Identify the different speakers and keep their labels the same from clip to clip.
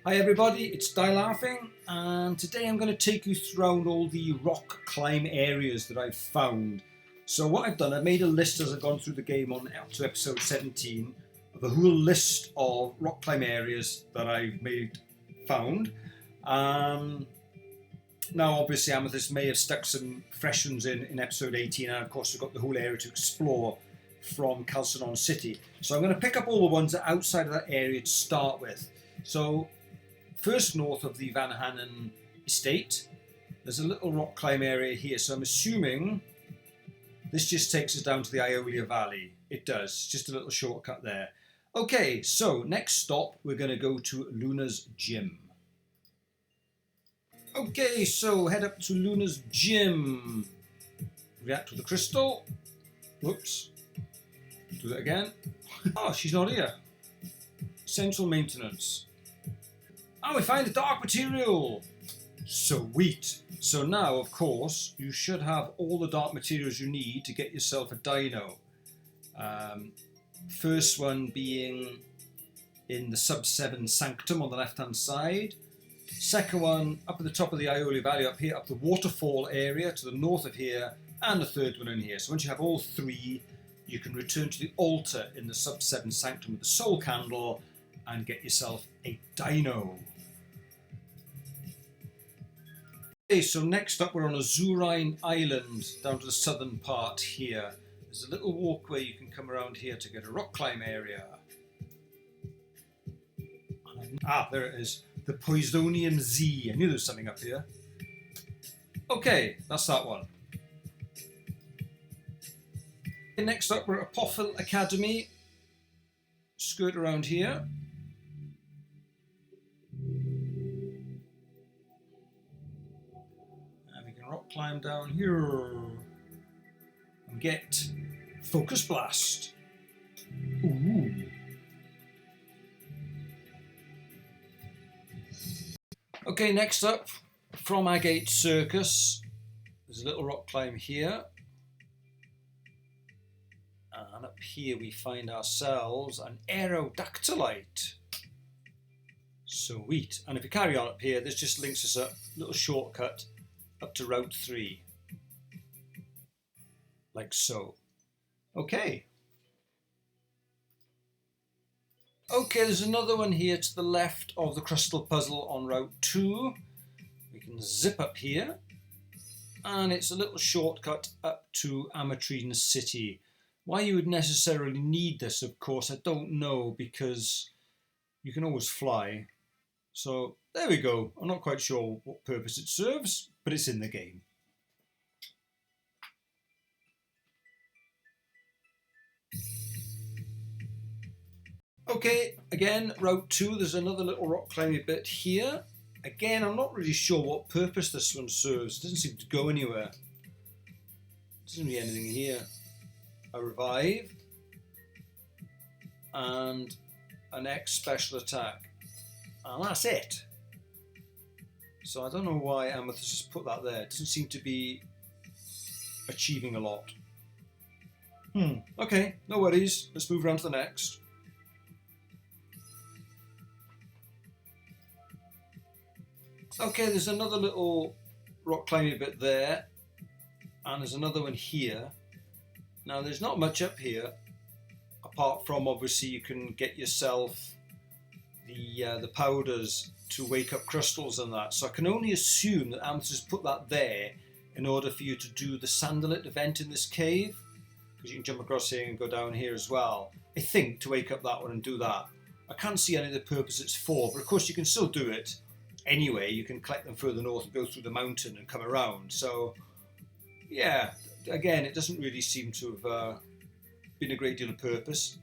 Speaker 1: Hi everybody, it's Die Laughing, and today I'm going to take you through all the rock climb areas that I've found. So what I've done, I've made a list as I've gone through the game on up to episode 17 of a whole list of rock climb areas that I've found. Now obviously Amethyst may have stuck some fresh ones in episode 18, and of course we've got the whole area to explore from Calcenon City. So I'm going to pick up all the ones that are outside of that area to start with. So first north of the Van Hanen estate, there's a little rock climb area here. So I'm assuming this just takes us down to the Iolia Valley. It does, just a little shortcut there. Okay, so next stop, we're going to go to Luna's Gym. Okay, so head up to Luna's Gym. React with the crystal. Whoops. Do that again. Oh, she's not here. Central maintenance. Oh, we find a dark material. Sweet. So now, of course, you should have all the dark materials you need to get yourself a dino. First one being in the sub-7 sanctum on the left-hand side. Second one up at the top of the Iolia Valley up here, up the waterfall area to the north of here, and the third one in here. So once you have all three, you can return to the altar in the sub-7 sanctum with the soul candle and get yourself a dino. Okay, so next up we're on Azurine Island, down to the southern part here. There's a little walkway you can come around here to get a rock climb area. Ah, there it is. The Poisonium Z. I knew there was something up here. Okay, that's that one. Okay, next up we're at Apophil Academy. Skirt around here. Rock climb down here and get Focus Blast. Ooh. Okay, next up from Agate Circus, there's a little rock climb here, and up here we find ourselves an Aerodactylite. Sweet. And if you carry on up here, this just links us up, a little shortcut up to Route 3, like so. Okay. Okay, there's another one here to the left of the crystal puzzle on Route 2. We can zip up here, and it's a little shortcut up to Ametrine City. Why you would necessarily need this, of course, I don't know, because you can always fly. So there we go. I'm not quite sure what purpose it serves, but it's in the game. Okay, again, Route 2, there's another little rock climbing bit here. Again, I'm not really sure what purpose this one serves. It doesn't seem to go anywhere. Doesn't be anything here. A revive and an X special attack. And that's it. So I don't know why Amethyst has put that there. It doesn't seem to be achieving a lot. Okay, no worries. Let's move around to the next. Okay, there's another little rock climbing bit there. And there's another one here. Now there's not much up here, apart from obviously you can get yourself the powders to wake up crystals and that. So I can only assume that Amethyst put that there in order for you to do the Sandalit event in this cave, because you can jump across here and go down here as well. I think to wake up that one and do that. I can't see any of the purpose it's for, but of course you can still do it anyway. You can collect them further north and go through the mountain and come around. So yeah, again, it doesn't really seem to have been a great deal of purpose.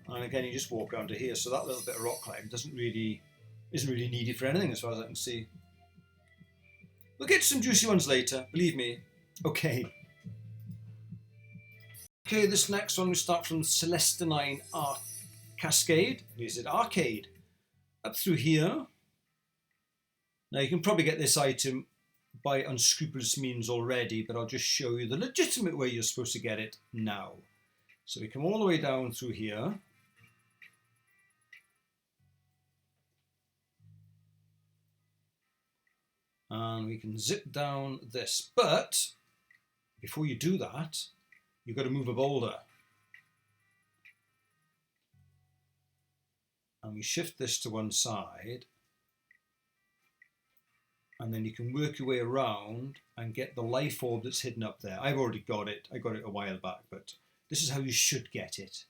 Speaker 1: And again, you just walk around to here, so that little bit of rock climb isn't really needed for anything as far as I can see. We'll get to some juicy ones later, believe me. Okay. Okay, this next one we start from Celestinine Cascade. Is it Arcade? Up through here. Now you can probably get this item by unscrupulous means already, but I'll just show you the legitimate way you're supposed to get it now. So we come all the way down through here. And we can zip down this. But before you do that, you've got to move a boulder. And we shift this to one side. And then you can work your way around and get the life orb that's hidden up there. I've already got it. I got it a while back, but this is how you should get it.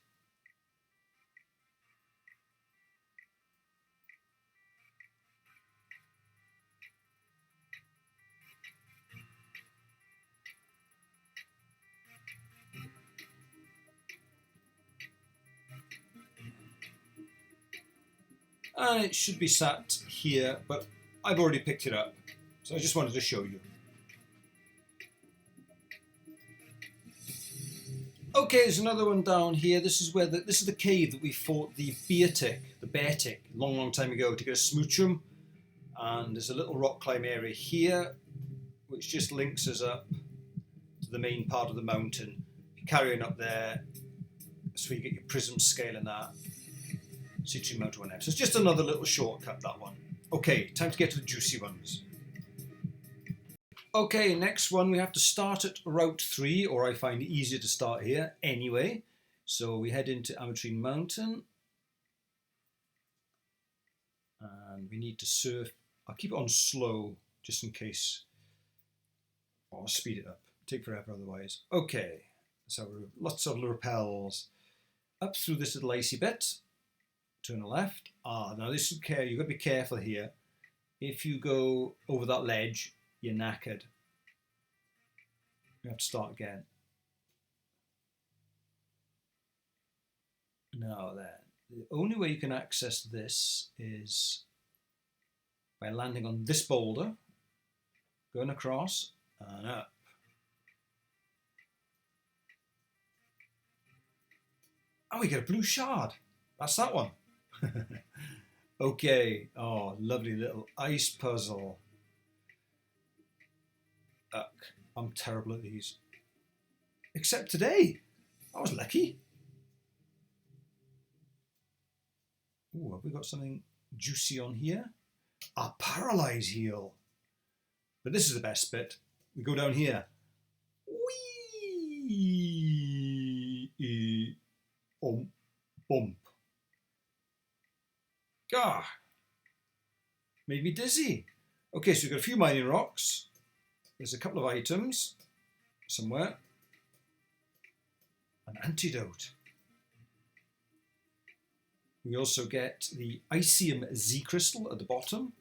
Speaker 1: And it should be sat here, but I've already picked it up. So I just wanted to show you. Okay, there's another one down here. This is where this is the cave that we fought the bear tick, long time ago to get a smoochum. And there's a little rock climb area here, which just links us up to the main part of the mountain. You carry on up there, so you get your prism scale and that. Citrine mountain one there. So it's just another little shortcut, that one. Okay, time to get to the juicy ones. Okay, next one, we have to start at Route 3, or I find it easier to start here anyway. So we head into Ametrine Mountain. And we need to surf. I'll keep it on slow, just in case. I'll speed it up. Take forever otherwise. Okay, so lots of rappels. Up through this little icy bit. Turn left. Now this is you've got to be careful here. If you go over that ledge, you're knackered. You have to start again. Now then, the only way you can access this is by landing on this boulder, going across and up. Oh, we get a blue shard. That's that one. Okay. Oh, lovely little ice puzzle. I'm terrible at these. Except today. I was lucky. Ooh, have we got something juicy on here? A paralyze heal. But this is the best bit. We go down here. Whee! Bump. Ah! Made me dizzy. Okay, so we've got a few mining rocks. There's a couple of items somewhere. An antidote. We also get the Icium Z crystal at the bottom.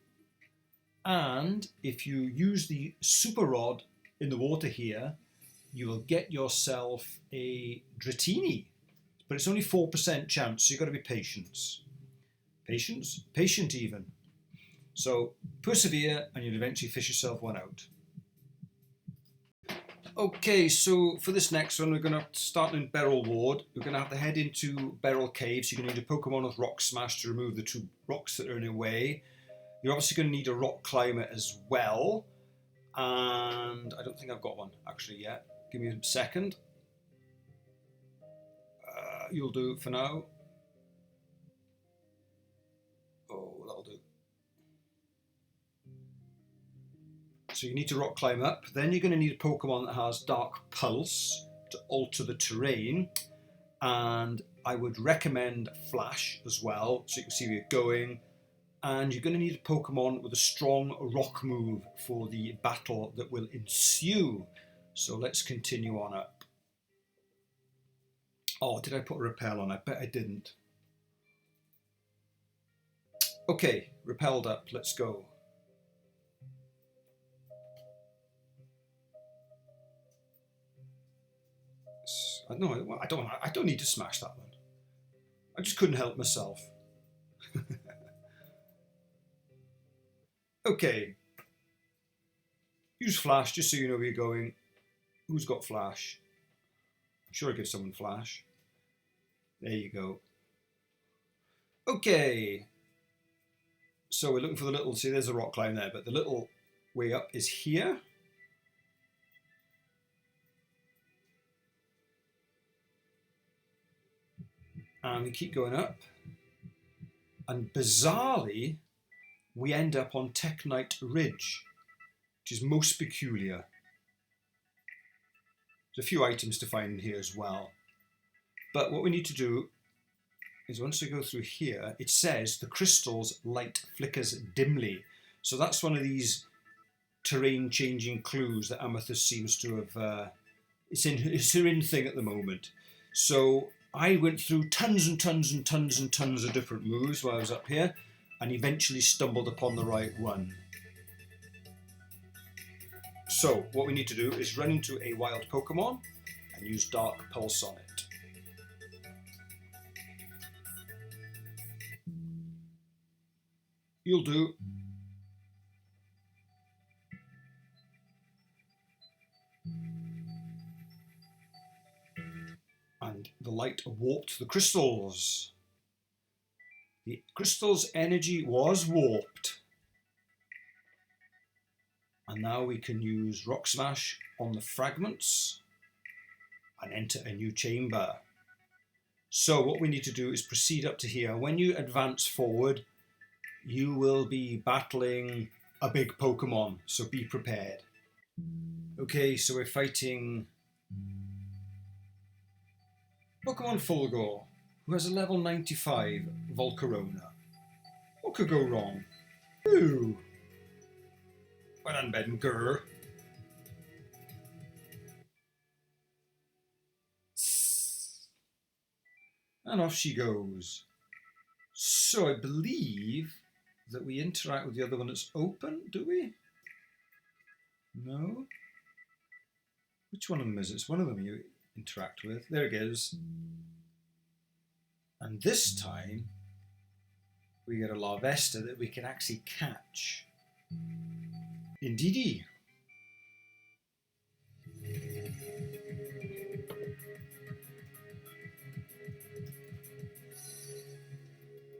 Speaker 1: And if you use the super rod in the water here, you will get yourself a Dratini. But it's only 4% chance, so you've got to be patient. Patient even. So persevere and you'll eventually fish yourself one out. Okay, so for this next one, we're going to start in Beryl Ward. We're going to have to head into Beryl Cave, so you're going to need a Pokemon with Rock Smash to remove the 2 rocks that are in the way. You're obviously going to need a Rock Climber as well. And I don't think I've got one actually yet. Give me a second. You'll do for now. Oh, that'll do. So you need to rock climb up. Then you're going to need a Pokemon that has Dark Pulse to alter the terrain. And I would recommend Flash as well, so you can see where you're going. And you're going to need a Pokemon with a strong rock move for the battle that will ensue. So let's continue on up. Oh, did I put a repel on? I bet I didn't. Okay, repelled up. Let's go. No, I don't need to smash that one. I just couldn't help myself. Okay. Use Flash just so you know where you're going. Who's got Flash? I'm sure I give someone Flash. There you go. Okay. So we're looking for the little, see there's a rock climb there, but the little way up is here. And we keep going up. And bizarrely, we end up on Teknite Ridge. which is most peculiar. There's a few items to find here as well. But what we need to do is once we go through here, it says the crystal's light flickers dimly. So that's one of these terrain changing clues that Amethyst seems to have, it's her in thing at the moment. So I went through tons and tons and tons and tons of different moves while I was up here and eventually stumbled upon the right one. So what we need to do is run into a wild Pokemon and use Dark Pulse on it. You'll do. And the light warped the crystals. The crystal's energy was warped. And now we can use Rock Smash on the fragments and enter a new chamber. So what we need to do is proceed up to here. When you advance forward, you will be battling a big Pokemon, so be prepared. Okay, so we're fighting Pokemon Fulgore, who has a level 95 Volcarona. What could go wrong? Ooh. Well done, Bedgar. And off she goes. So I believe that we interact with the other one that's open, do we? No? Which one of them is it? It's one of them you interact with. There it goes. And this time we get a Larvesta that we can actually catch. Indeedy.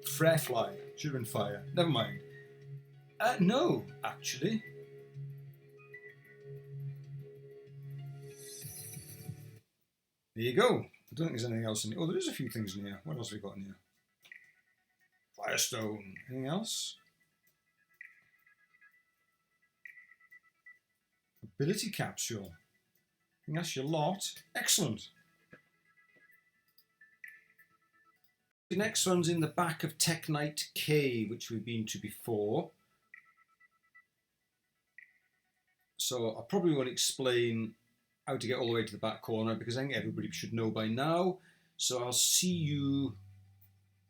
Speaker 1: Fly. Should have been fire. Never mind. No, actually. There you go. I don't think there's anything else in here. Oh, there is a few things in here. What else have we got in here? Firestone. Anything else? Ability capsule. I think that's your lot. Excellent. The next one's in the back of Teknite Cave, which we've been to before. So I probably won't explain how to get all the way to the back corner because I think everybody should know by now. So I'll see you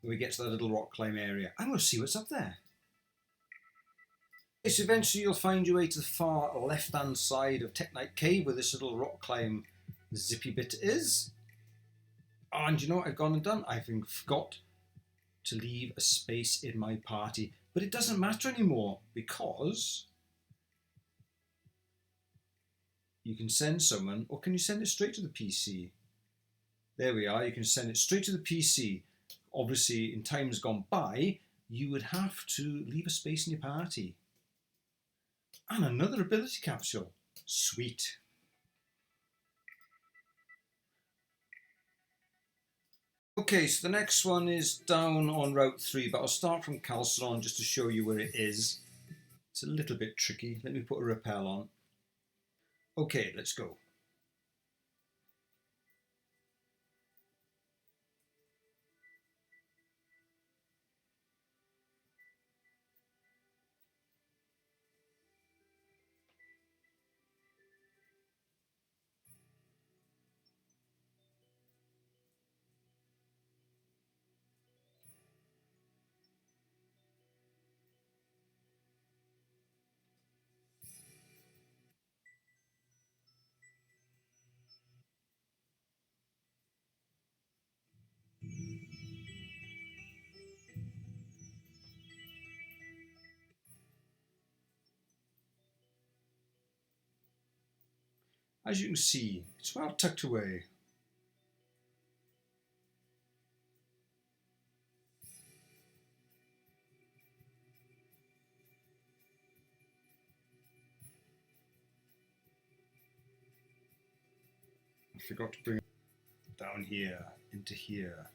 Speaker 1: when we get to that little rock climb area. I'm going to see what's up there. Okay, so eventually you'll find your way to the far left-hand side of Teknite Cave where this little rock climb zippy bit is. And you know what I've gone and done? I forgot to leave a space in my party. But it doesn't matter anymore because you can send someone, or can you send it straight to the PC? There we are, you can send it straight to the PC. Obviously, in times gone by, you would have to leave a space in your party. And another ability capsule. Sweet. Okay, so the next one is down on Route 3, but I'll start from Calceron just to show you where it is. It's a little bit tricky. Let me put a rappel on. Okay, let's go. As you can see, it's well tucked away. I forgot to bring it down here, into here.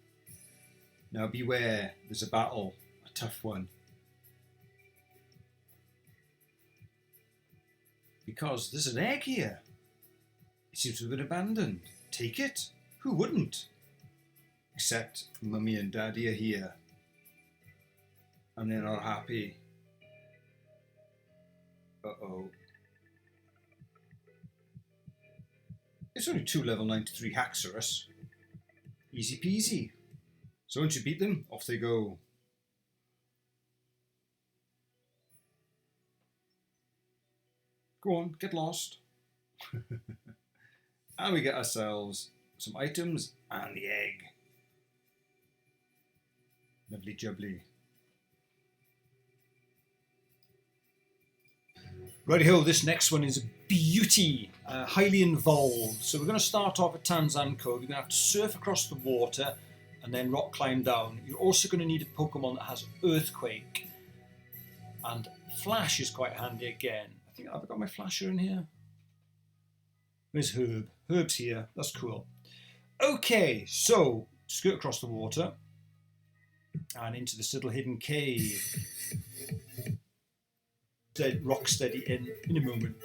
Speaker 1: Now beware, there's a battle, a tough one. Because there's an egg here. It seems to have been abandoned. Take it. Who wouldn't? Except Mummy and Daddy are here. And they're not happy. Uh-oh. It's only 2 level 93 Haxorus. Easy peasy. So once you beat them, off they go. Go on, get lost. And we get ourselves some items and the egg. Lovely jubbly. Righty-ho, this next one is a beauty, highly involved. So we're going to start off at Tanzan Cove. You're going to have to surf across the water and then rock climb down. You're also going to need a Pokemon that has Earthquake. And Flash is quite handy again. I think I've got my Flasher in here. Where's Herb? Herb's here. That's cool. Okay, so skirt across the water and into this little hidden cave. Rocksteady in a moment.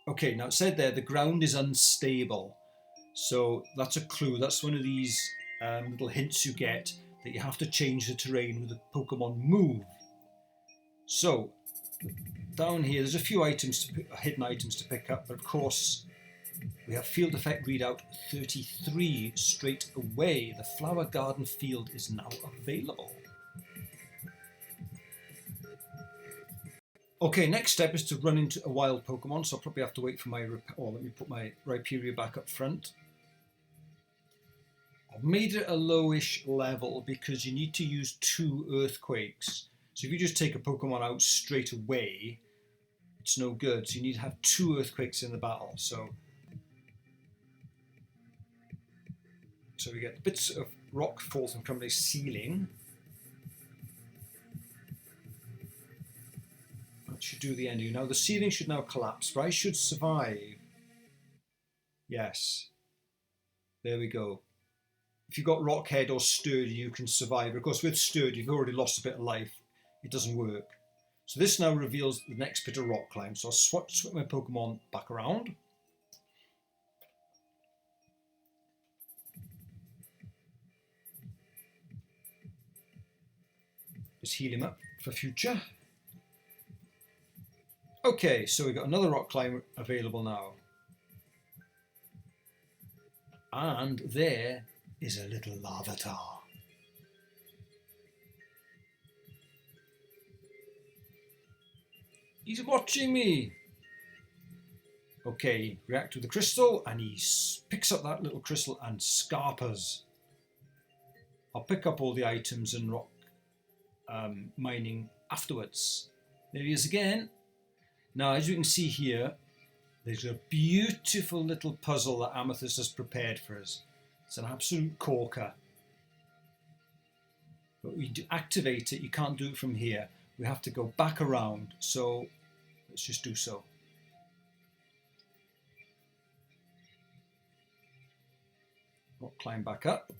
Speaker 1: Okay, now it said there the ground is unstable, so that's a clue. That's one of these little hints you get that you have to change the terrain with the Pokemon move. So down here there's a few items hidden items to pick up, but of course we have field effect readout 33 straight away. The Flower Garden field is now available. Okay, next step is to run into a wild Pokemon, so I'll probably have to wait for my... Oh, let me put my Rhyperior back up front. I've made it a lowish level because you need to use 2 Earthquakes. So if you just take a Pokemon out straight away, it's no good. So you need to have 2 Earthquakes in the battle. So we get bits of rock fall from the ceiling. Should do the ending. Now the ceiling should now collapse, but I should survive. Yes. There we go. If you've got Rockhead or Sturdy, you can survive. Of course, with Sturdy, you've already lost a bit of life. It doesn't work. So this now reveals the next bit of rock climb. So I'll swap my Pokemon back around. Just heal him up for future. Okay, so we've got another rock climb available now. And there is a little Larvitar. He's watching me. Okay, react with the crystal, and he picks up that little crystal and scarpers. I'll pick up all the items and rock mining afterwards. There he is again. Now, as you can see here, there's a beautiful little puzzle that Amethyst has prepared for us. It's an absolute corker. But we activate it, you can't do it from here. We have to go back around, so let's just do so. Rock climb back up.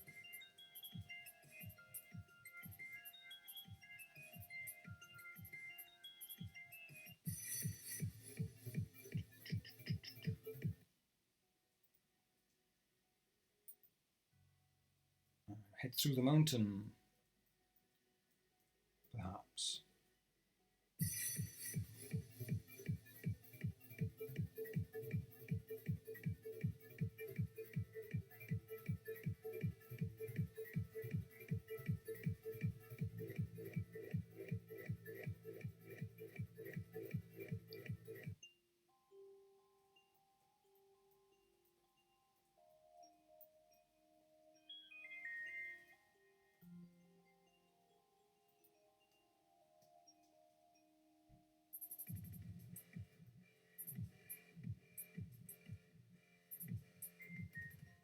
Speaker 1: Head through the mountain, perhaps.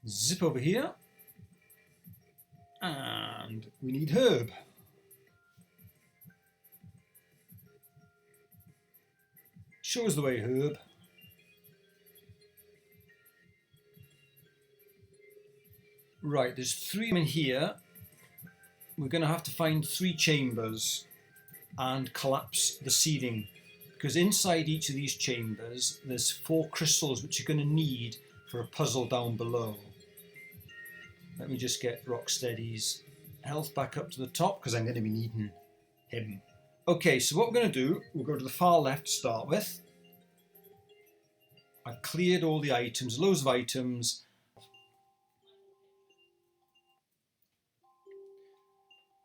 Speaker 1: Zip over here, and we need Herb. Show us the way, Herb. Right, there's 3 in here. We're going to have to find 3 chambers. and collapse the ceiling, because inside each of these chambers there's 4 crystals which you're going to need for a puzzle down below. Let me just get Rocksteady's health back up to the top because I'm going to be needing him. Okay, so what we're going to do, we'll go to the far left to start with. I've cleared all the items, loads of items.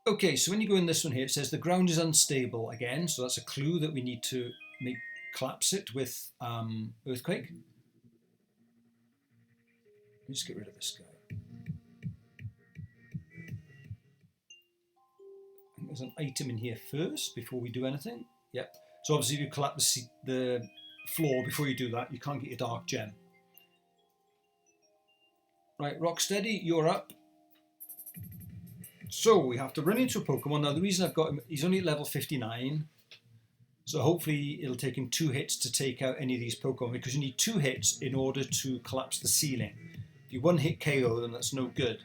Speaker 1: Okay, so when you go in this one here, it says the ground is unstable again, so that's a clue that we need to collapse it with earthquake. Let's just get rid of this guy. I think there's an item in here first before we do anything. Yep. So obviously if you collapse the floor before you do that, you can't get your dark gem. Right, Rocksteady, you're up. So we have to run into a Pokemon. Now the reason I've got him, he's only at level 59. So hopefully it'll take him 2 hits to take out any of these Pokemon, because you need 2 hits in order to collapse the ceiling. If you 1-hit KO them, that's no good.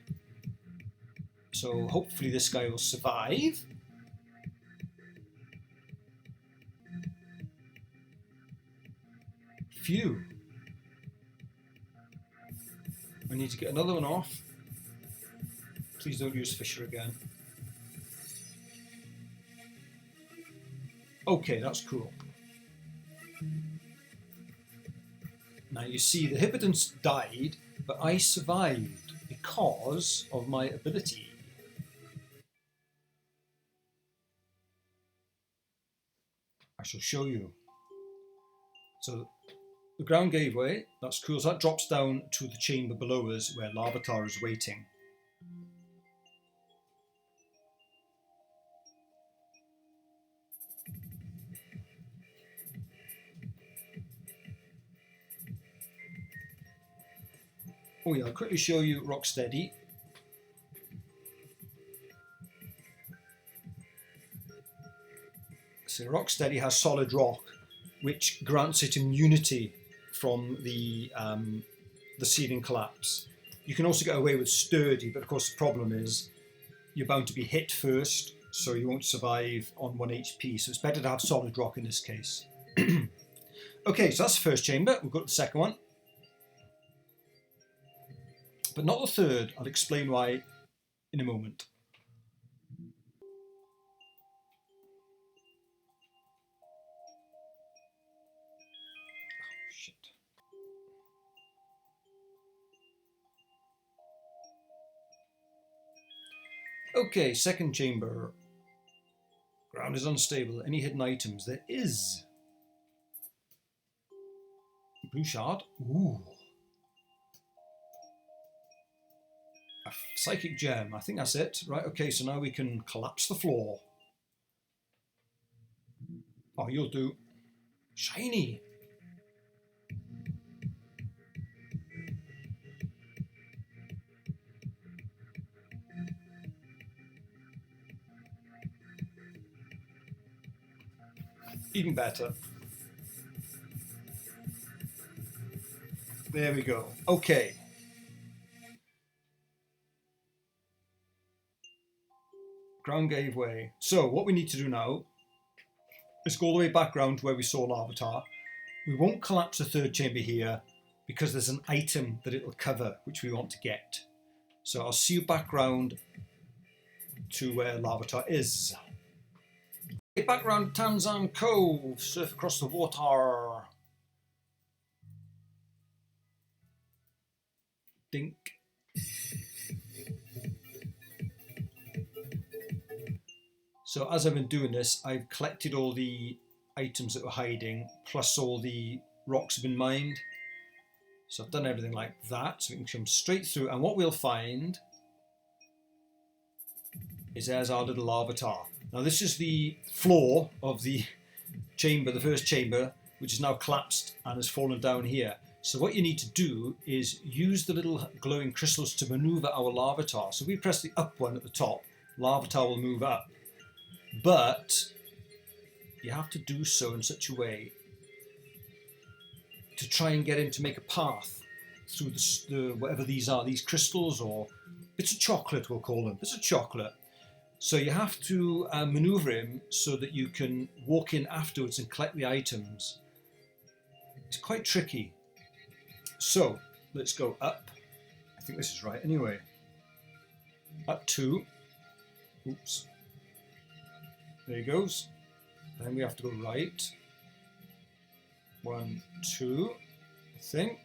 Speaker 1: So hopefully this guy will survive. Phew. I need to get another one off. Please don't use Fisher again. Okay, that's cool. Now you see the Hippodons died, but I survived because of my ability. I shall show you. So the ground gave way, that's cool. So that drops down to the chamber below us where Larvitar is waiting. Oh yeah, I'll quickly show you Rocksteady. So Rocksteady has solid rock, which grants it immunity from the ceiling collapse. You can also get away with sturdy, but of course the problem is you're bound to be hit first, so you won't survive on 1 HP. So it's better to have solid rock in this case. Okay, so that's the first chamber. We'll go to the second one. But not the third. I'll explain why in a moment. Oh, shit. Okay, second chamber. Ground is unstable. Any hidden items? There is. Blue shard. Ooh. A psychic gem. I think that's it. Right, okay, so now we can collapse the floor. Oh, you'll do. Shiny. Even better. There we go. Okay. Ground gave way. So what we need to do now is go all the way back round to where we saw Larvitar. We won't collapse the third chamber here because there's an item that it'll cover which we want to get. So I'll see you back round to where Larvitar is. Back round Tanzan Cove, surf across the water. Dink. So as I've been doing this, I've collected all the items that were hiding, plus all the rocks have been mined. So I've done everything like that, so we can come straight through. And what we'll find is there's our little Larvitar. Now this is the floor of the chamber, the first chamber, which is now collapsed and has fallen down here. So what you need to do is use the little glowing crystals to maneuver our Larvitar. So if we press the up one at the top, Larvitar will move up. But you have to do so in such a way to try and get him to make a path through the whatever these are, these crystals or bits of chocolate, we'll call them, bits of chocolate. So you have to maneuver him so that you can walk in afterwards and collect the items. It's quite tricky. So let's go up. I think this is right anyway. Up 2. Oops. There he goes. Then we have to go right. 1, 2, I think.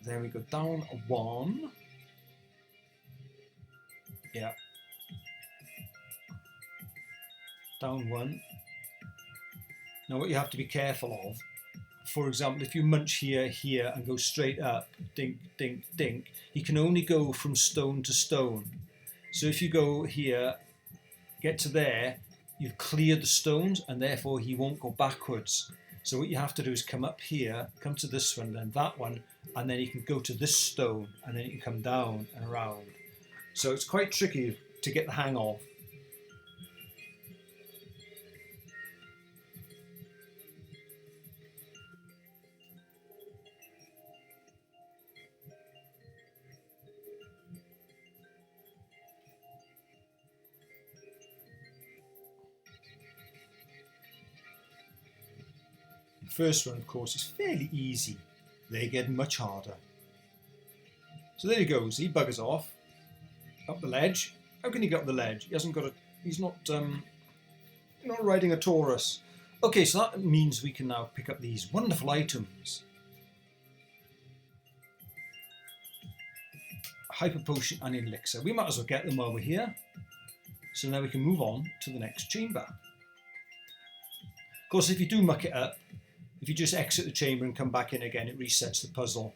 Speaker 1: Then we go down 1. Yeah. Down 1. Now what you have to be careful of, for example, if you munch here, here and go straight up, dink, dink, dink, you can only go from stone to stone. So if you go here, get to there, you've cleared the stones and therefore he won't go backwards. So what you have to do is come up here, come to this one, then that one, and then you can go to this stone and then you can come down and around. So it's quite tricky to get the hang of. The first one, of course, is fairly easy. They get much harder. So there he goes. He buggers off up the ledge. How can he get up the ledge? He hasn't got a. He's not riding a Taurus. Okay, so that means we can now pick up these wonderful items. Hyper potion and elixir. We might as well get them while we're here. So now we can move on to the next chamber. Of course, if you do muck it up, if you just exit the chamber and come back in again, it resets the puzzle.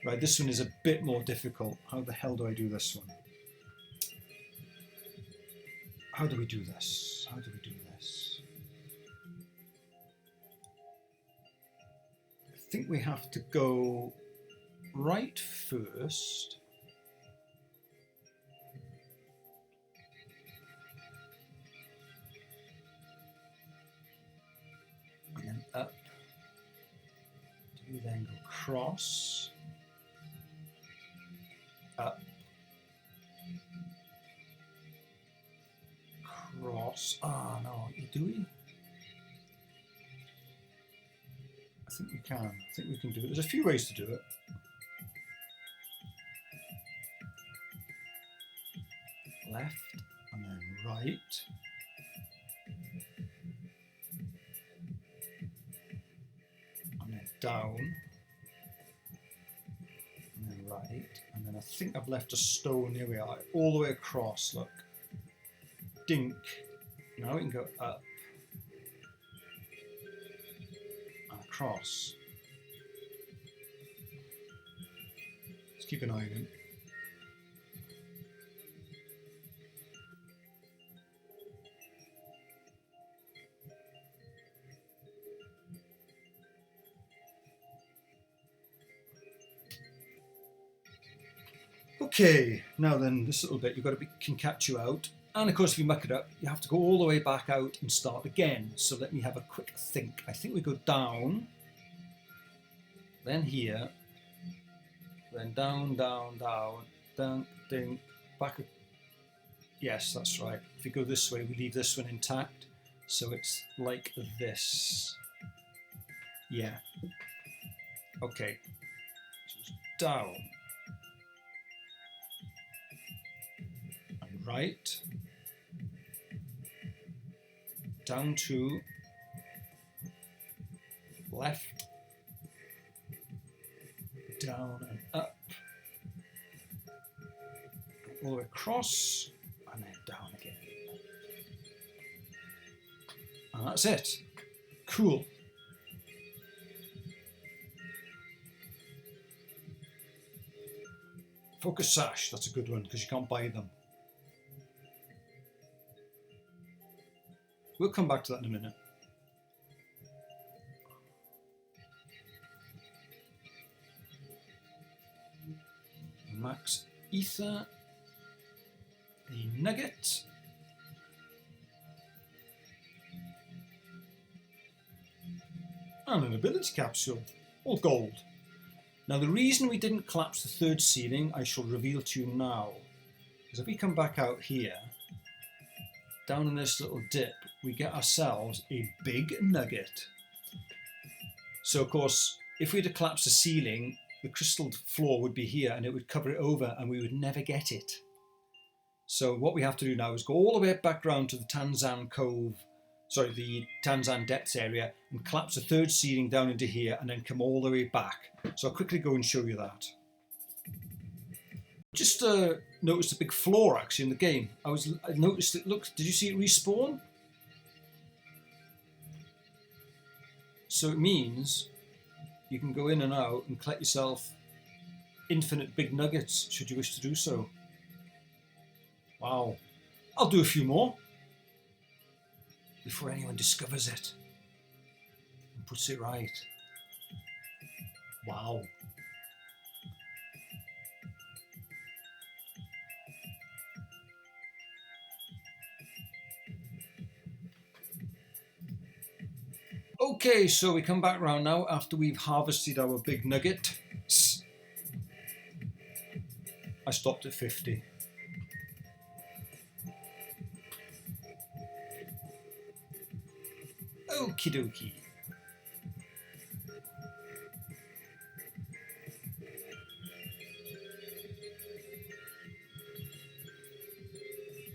Speaker 1: Right, this one is a bit more difficult. How the hell do I do this one? How do we do this? How do we do this? I think we have to go right first. And then up. Do we then go across? Up. Cross. Ah, no, do we? I think we can. I think we can do it. There's a few ways to do it. Left and then right. And then down. And then right. And then I think I've left a stone. Here we are. All the way across, look. Dink. Now we can go up and across. Let's keep an eye on him. Okay, now then, this little bit can catch you out. And of course, if you muck it up, you have to go all the way back out and start again. So let me have a quick think. I think we go down, then here, then down, down, down, down, ding, back. Yes, that's right. If we go this way, we leave this one intact. So it's like this. Yeah. Okay. So it's down. And right. Down 2, left, down and up, all the way across, and then down again. And that's it. Cool. Focus sash, that's a good one because you can't buy them. We'll come back to that in a minute. Max Ether, the Nugget, and an ability capsule, all gold. Now the reason we didn't collapse the third ceiling I shall reveal to you now. Because if we come back out here, down in this little dip, we get ourselves a big nugget. So of course, if we had to collapse the ceiling, the crystal floor would be here and it would cover it over and we would never get it. So what we have to do now is go all the way back round to the Tanzan Cove, sorry, the Tanzan depths area, and collapse the third ceiling down into here and then come all the way back. So I'll quickly go and show you that. Just noticed a big floor actually in the game. I noticed it. Look, did you see it respawn? So it means you can go in and out and collect yourself infinite big nuggets should you wish to do so. Wow. I'll do a few more before anyone discovers it and puts it right. Wow. Okay, so we come back round now after we've harvested our big nugget. I stopped at 50. Okie dokie.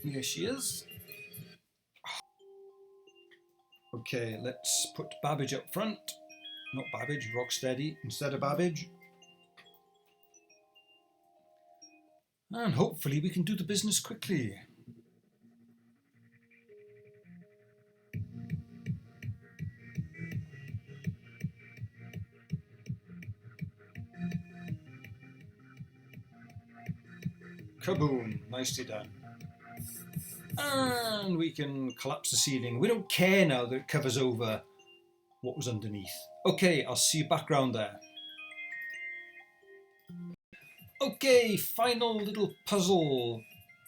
Speaker 1: Here she is. Okay, let's put Babbage up front. Not Babbage, Rocksteady instead of Babbage. And hopefully we can do the business quickly. Kaboom, nicely done. And we can collapse the ceiling. We don't care now that it covers over what was underneath. Okay, I'll see you back round there. Okay, final little puzzle.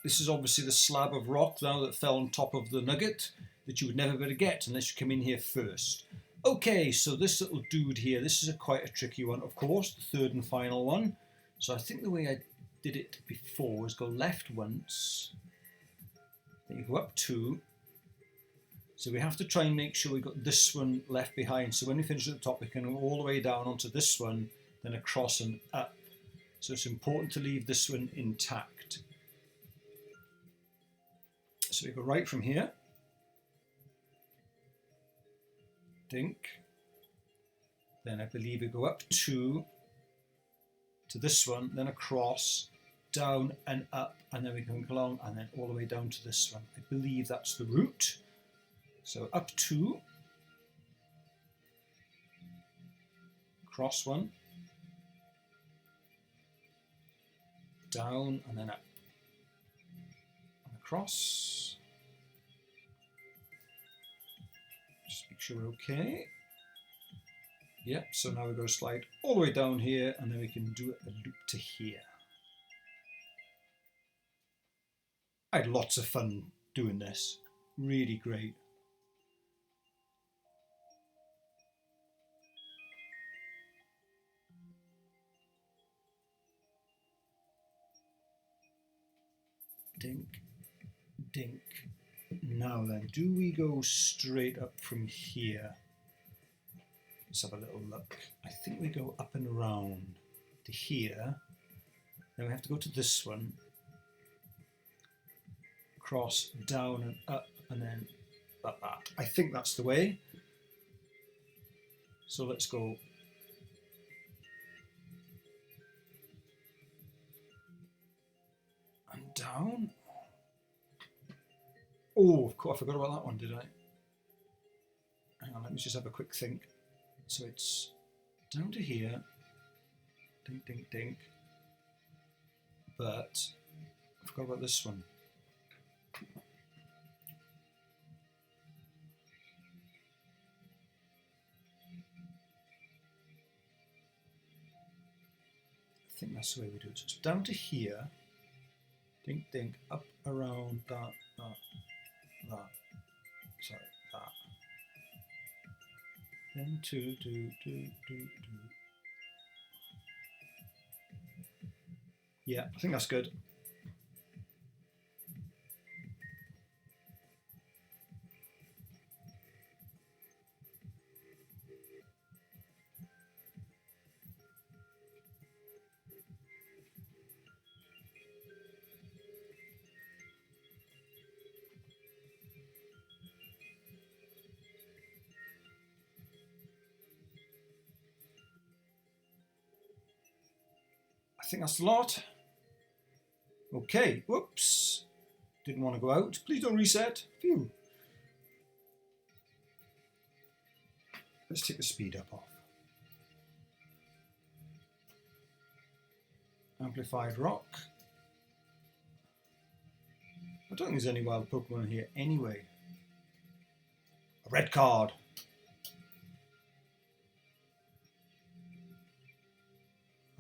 Speaker 1: This is obviously the slab of rock now that fell on top of the nugget that you would never be able to get unless you come in here first. Okay, so this little dude here, this is quite a tricky one, of course, the third and final one. So I think the way I did it before was go left once, then you go up 2. So we have to try and make sure we got this one left behind. So when we finish at the top, we can go all the way down onto this one, then across and up. So it's important to leave this one intact. So we go right from here. Dink. Then I believe we go up 2 to this one, then across, down and up, and then we can go along and then all the way down to this one. I believe that's the route. So up 2, across 1, down and then up, and across. Just make sure we're okay. Yep, so now we're going to slide all the way down here and then we can do a loop to here. I had lots of fun doing this, really great. Dink, dink. Now then, do we go straight up from here? Let's have a little look. I think we go up and around to here. Then we have to go to this one. Cross, down and up, and then like that. I think that's the way. So let's go. And down. Oh, of course, I forgot about that one, did I? Hang on, let me just have a quick think. So it's down to here. Dink, dink, dink. But I forgot about this one. I think that's the way we do it. So it's down to here. Dink, dink, up, around, that. Sorry, that. Then 2, do. Yeah, I think that's good. I think that's a lot. Okay, whoops. Didn't want to go out. Please don't reset. Phew. Let's take the speed up off. Amplified rock. I don't think there's any wild Pokemon here anyway. A red card.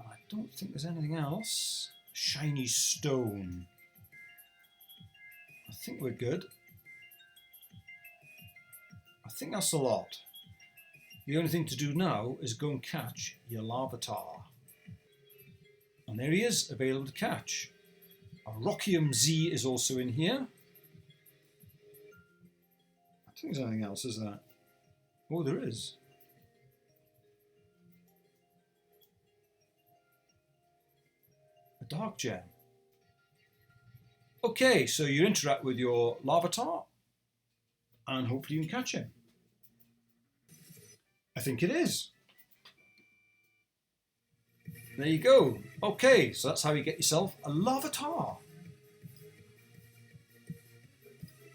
Speaker 1: I don't think there's anything else. Shiny stone. I think we're good. I think that's a lot. The only thing to do now is go and catch your Larvitar. And there he is, available to catch. A Rockium Z is also in here. I think there's anything else, is there? Oh, there is. A Dark Gem. Okay, so you interact with your Larvitar and hopefully you can catch him. I think it is. There you go. Okay, so that's how you get yourself a Larvitar.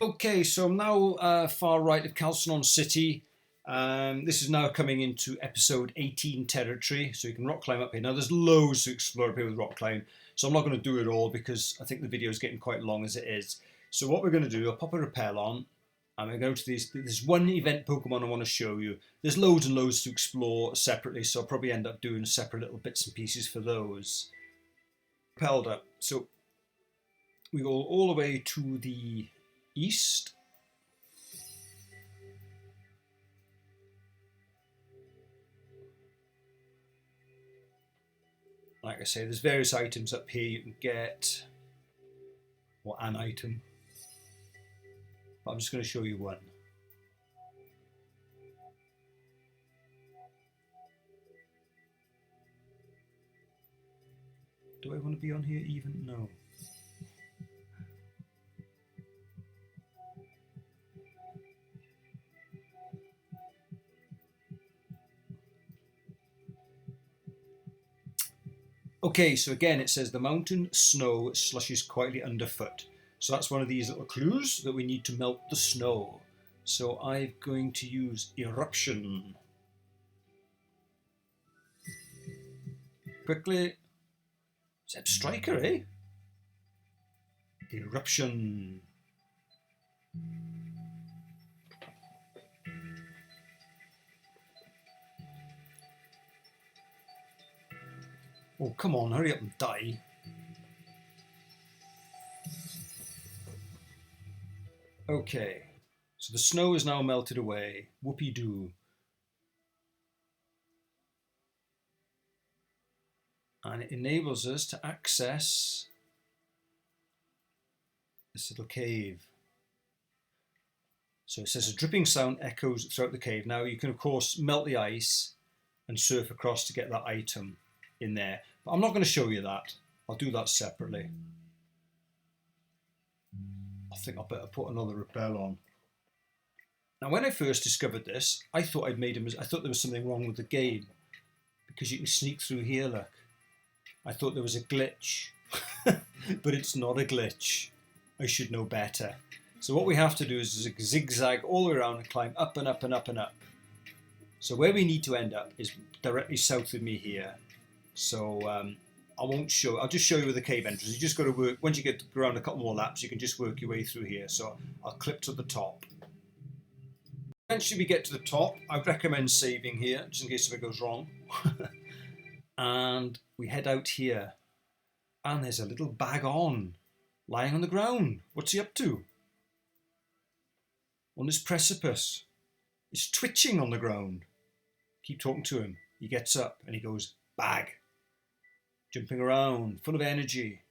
Speaker 1: Okay, so I'm now far right of Calcinon City. This is now coming into episode 18 territory, so you can rock climb up here. Now there's loads to explore up here with rock climb, so I'm not going to do it all because I think the video is getting quite long as it is. So what we're going to do, I'll pop a repel on, and we're going to this one event Pokemon I want to show you. There's loads and loads to explore separately, so I'll probably end up doing separate little bits and pieces for those. Repelled up, so we go all the way to the east. Like I say, there's various items up here you can get, or an item. But I'm just going to show you one. Do I want to be on here even? No. Okay, so again it says the mountain snow slushes quietly underfoot. So that's one of these little clues that we need to melt the snow. So I'm going to use Eruption. Quickly. Zeb Striker, eh? Eruption. Oh, come on, hurry up and die. Okay, so the snow is now melted away. Whoopee-doo. And it enables us to access this little cave. So it says a dripping sound echoes throughout the cave. Now you can of course melt the ice and surf across to get that item in there. But I'm not going to show you that. I'll do that separately. I think I better put another repel on. Now when I first discovered this, I thought I thought there was something wrong with the game. Because you can sneak through here, look. I thought there was a glitch. But it's not a glitch. I should know better. So what we have to do is zigzag all the way around and climb up and up and up and up. So where we need to end up is directly south of me here. So I won't show, I'll just show you with the cave entrance. You just got to work, once you get around a couple more laps, you can just work your way through here. So I'll clip to the top. Eventually we get to the top. I recommend saving here, just in case if it goes wrong. And we head out here. And there's a little Bagon lying on the ground. What's he up to? On this precipice. He's twitching on the ground. Keep talking to him. He gets up and he goes, bag. Jumping around, full of energy.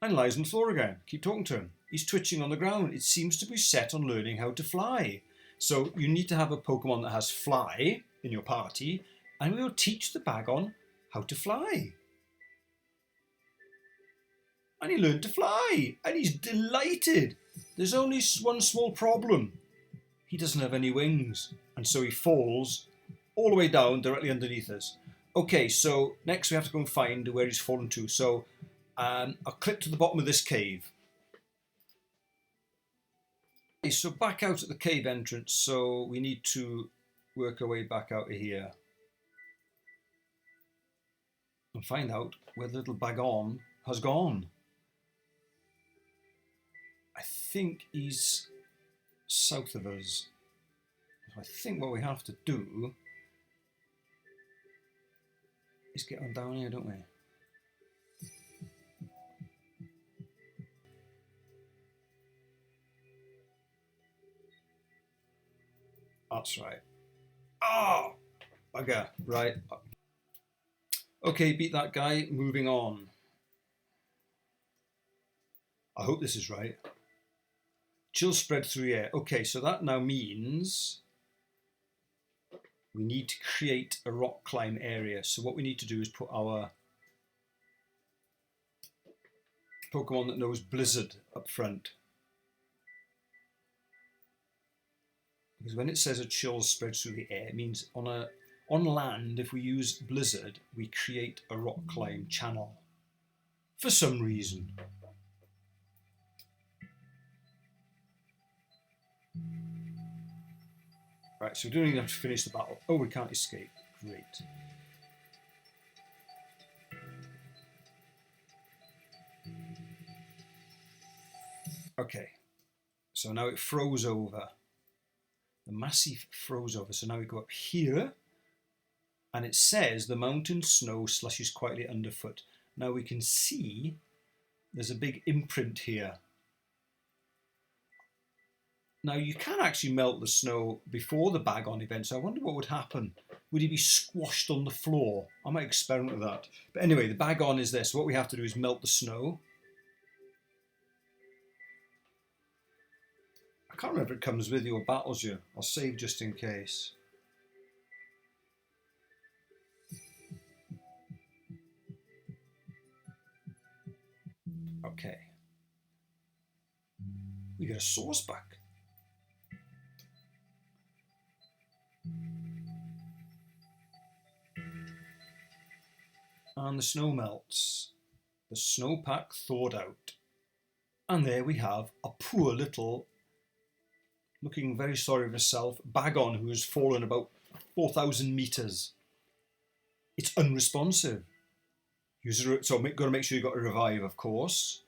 Speaker 1: And lies on the floor again. Keep talking to him. He's twitching on the ground. It seems to be set on learning how to fly. So you need to have a Pokemon that has fly in your party, and we will teach the Bagon how to fly. And he learned to fly, and he's delighted. There's only one small problem. He doesn't have any wings, and so he falls all the way down directly underneath us. Okay, so next we have to go and find where he's fallen to. So I'll click to the bottom of this cave. Okay, so back out at the cave entrance, so we need to work our way back out of here and find out where the little Bagon has gone. I think he's south of us. I think what we have to do is get on down here, don't we? That's right. Oh, bugger. Right. Okay, beat that guy. Moving on. I hope this is right. Chill spread through the air. Okay, so that now means we need to create a rock climb area. So what we need to do is put our Pokemon that knows Blizzard up front. Because when it says a chill spreads through the air, it means on land, if we use Blizzard, we create a rock climb channel. For some reason. Right, so we don't even have to finish the battle. Oh, we can't escape. Great. Okay, so now it froze over. The massive froze over. So now we go up here, and it says the mountain snow slushes quietly underfoot. Now we can see there's a big imprint here. Now you can actually melt the snow before the Bagon event, so I wonder what would happen. Would he be squashed on the floor? I might experiment with that. But anyway, the Bagon is there, so what we have to do is melt the snow. I can't remember if it comes with you or battles you. I'll save just in case. Okay. We get a source back. And the snow melts. The snowpack thawed out. And there we have a poor little, looking very sorry of herself, Bagon who has fallen about 4,000 meters. It's unresponsive. So got to make sure you got a revive, of course.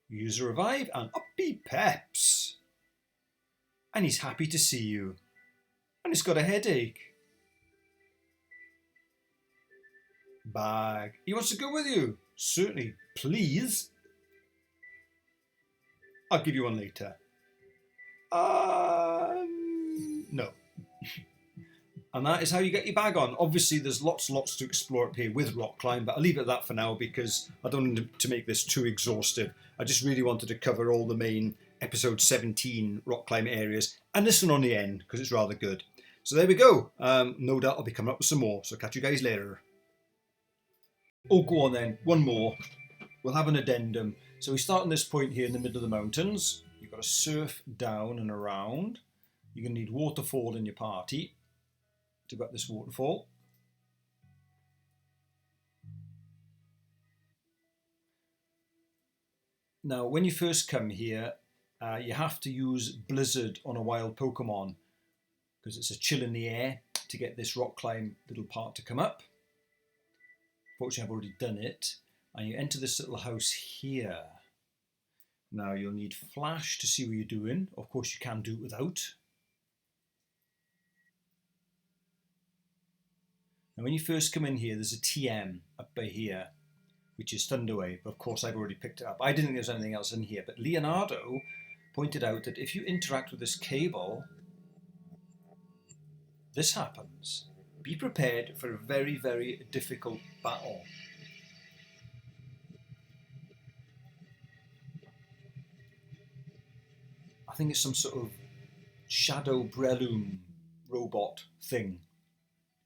Speaker 1: Use a revive and up he peps. And he's happy to see you. And he's got a headache. Bag. He wants to go with you. Certainly. Please. I'll give you one later. No. And that is how you get your Bagon. Obviously, there's lots to explore up here with rock climb, but I'll leave it at that for now because I don't want to make this too exhaustive. I just really wanted to cover all the main episode 17 rock climb areas and this one on the end because it's rather good. So there we go. No doubt I'll be coming up with some more, so catch you guys later. Oh, go on then. One more. We'll have an addendum. So we start on this point here in the middle of the mountains. You've got to surf down and around. You're going to need waterfall in your party to go up this waterfall. Now, when you first come here, you have to use Blizzard on a wild Pokemon because it's a chill in the air to get this rock climb little part to come up. Fortunately, I've already done it. And you enter this little house here. Now, you'll need flash to see what you're doing. Of course, you can do it without. Now, when you first come in here, there's a TM up by here, which is Thunderwave. Of course, I've already picked it up. I didn't think there was anything else in here, but Leonardo pointed out that if you interact with this cable, this happens. Be prepared for a very, very difficult battle. I think it's some sort of Shadow Breloom robot thing.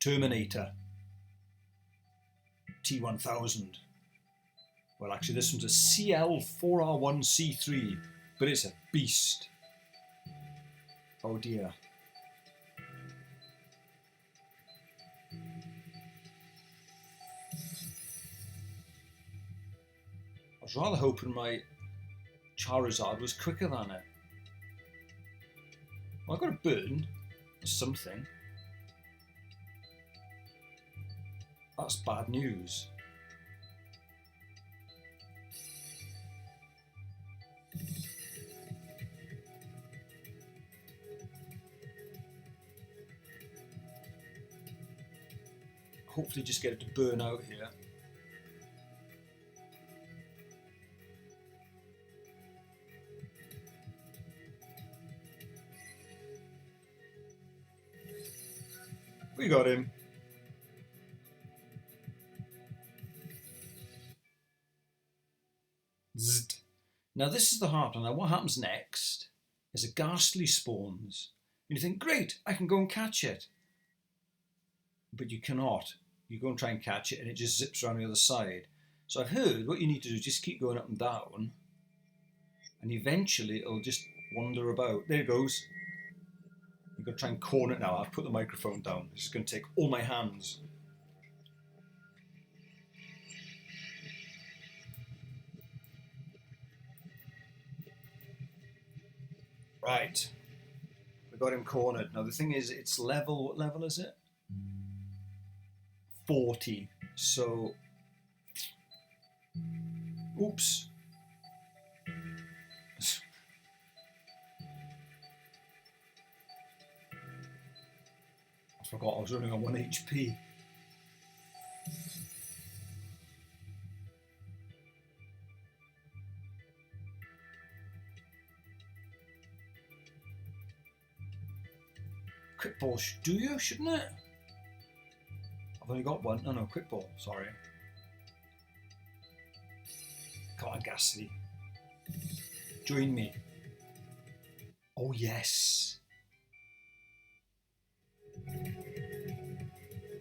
Speaker 1: Terminator. T1000. Well, actually, this one's a CL4R1C3, but it's a beast. Oh dear. was rather hoping my Charizard was quicker than it. Well, I got a burn or something. That's bad news. Hopefully just get it to burn out here. We got him. Zzzt. Now this is the hard one. Now what happens next is a Gastly spawns. And you think, great, I can go and catch it. But you cannot. You go and try and catch it and it just zips around the other side. So I've heard what you need to do is just keep going up and down. And eventually it'll just wander about. There it goes. You've got to try and corner it now. I've put the microphone down. This is going to take all my hands. Right. We got him cornered. Now the thing is, it's level, what level is it? 40. So, oops. I forgot I was running on 1 HP. Quick ball, do you? Shouldn't it? I've only got one. No, quick ball. Sorry. Come on, Gastly. Join me. Oh, yes.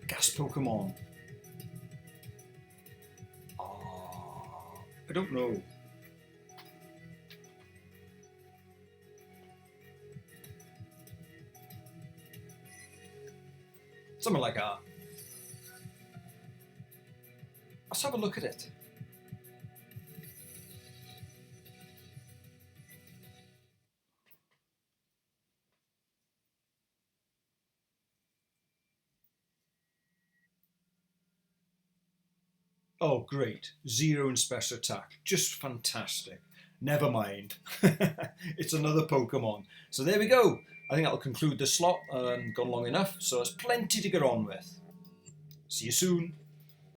Speaker 1: Gas Pokemon. I don't know. Something like that. Let's have a look at it. Oh, great. 0 in special attack. Just fantastic. Never mind. It's another Pokemon. So there we go. I think that'll conclude the slot and gone long enough. So there's plenty to get on with. See you soon.